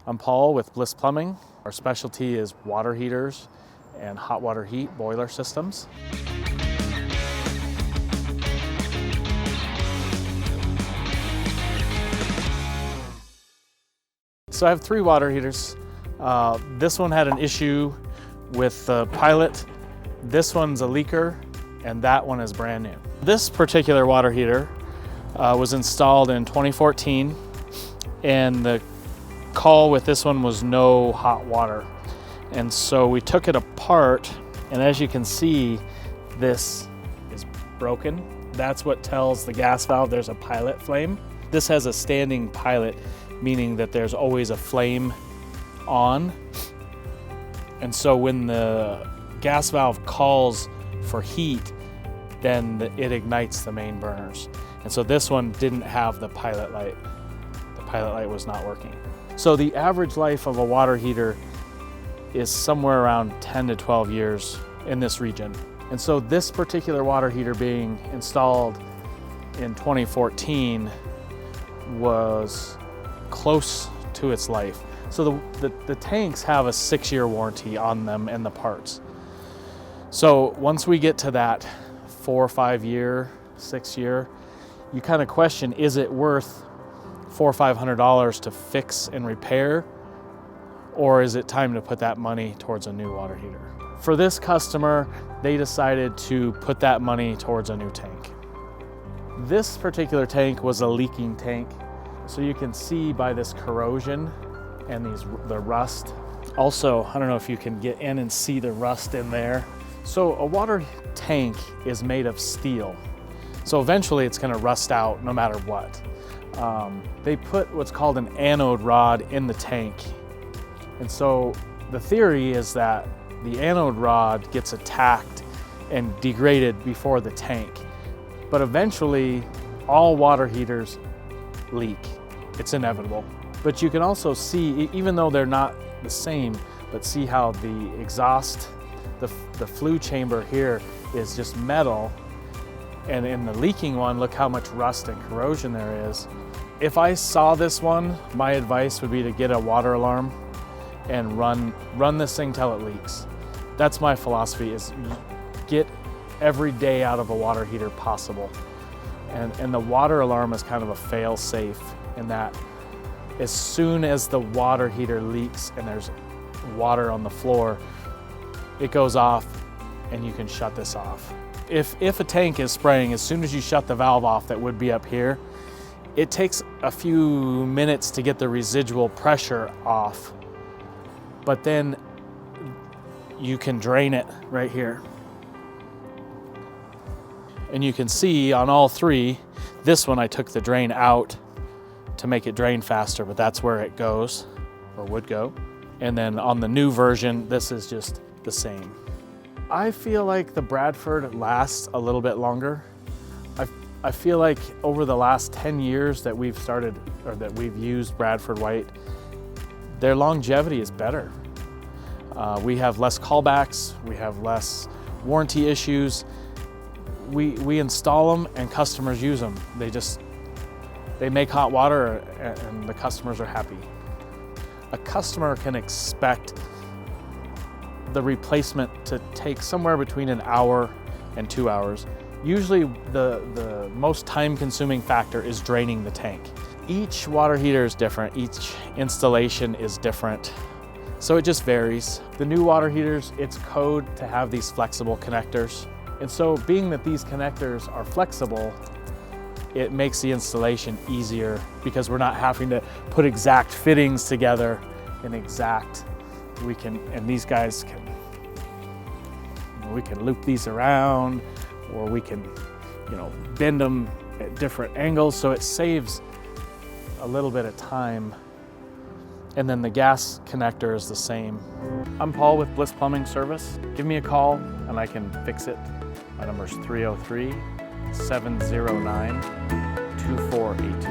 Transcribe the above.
I'm Paul with Bliss Plumbing. Our specialty is water heaters and hot water heat boiler systems. So I have 3 water heaters. This one had an issue with the pilot. This one's a leaker, and that one is brand new. This particular water heater was installed in 2014, and the call with this one was no hot water. And so we took it apart, and as you can see, this is broken. That's what tells the gas valve there's a pilot flame. This has a standing pilot, meaning that there's always a flame on. And so when the gas valve calls for heat, then it ignites the main burners. And so this one didn't have the pilot light. The pilot light was not working. So the average life of a water heater is somewhere around 10 to 12 years in this region. And so this particular water heater being installed in 2014 was close to its life. So the tanks have a 6-year warranty on them and the parts. So once we get to that 4 or 5 year, 6 year, you kind of question, is it worth $400 or $500 to fix and repair? Or is it time to put that money towards a new water heater? For this customer, they decided to put that money towards a new tank. This particular tank was a leaking tank. So you can see by this corrosion and the rust. Also, I don't know if you can get in and see the rust in there. So a water tank is made of steel. So eventually it's gonna rust out no matter what. They put what's called an anode rod in the tank. And so the theory is that the anode rod gets attacked and degraded before the tank. But eventually all water heaters leak. It's inevitable. But you can also see, even though they're not the same, but see how the exhaust, the flue chamber here is just metal. And in the leaking one, look how much rust and corrosion there is. If I saw this one, my advice would be to get a water alarm and run this thing till it leaks. That's my philosophy, is get every day out of a water heater possible. And the water alarm is kind of a fail safe in that as soon as the water heater leaks and there's water on the floor, it goes off and you can shut this off. If a tank is spraying, as soon as you shut the valve off that would be up here, it takes a few minutes to get the residual pressure off, but then you can drain it right here. And you can see on all 3, this one I took the drain out to make it drain faster, but that's where it goes, or would go. And then on the new version, this is just the same. I feel like the Bradford lasts a little bit longer. I feel like over the last 10 years that we've started, or that we've used Bradford White, their longevity is better. We have less callbacks, we have less warranty issues. We install them and customers use them. They make hot water and the customers are happy. A customer can expect the replacement to take somewhere between an hour and 2 hours. Usually the most time-consuming factor is draining the tank. Each water heater is different, each installation is different, so it just varies. The new water heaters, it's code to have these flexible connectors. And so being that these connectors are flexible, it makes the installation easier because we're not having to put exact fittings together and and these guys we can loop these around, or we can, bend them at different angles, so it saves a little bit of time. And then the gas connector is the same. I'm Paul with Bliss Plumbing Service. Give me a call and I can fix it. My number is 303-709-2482.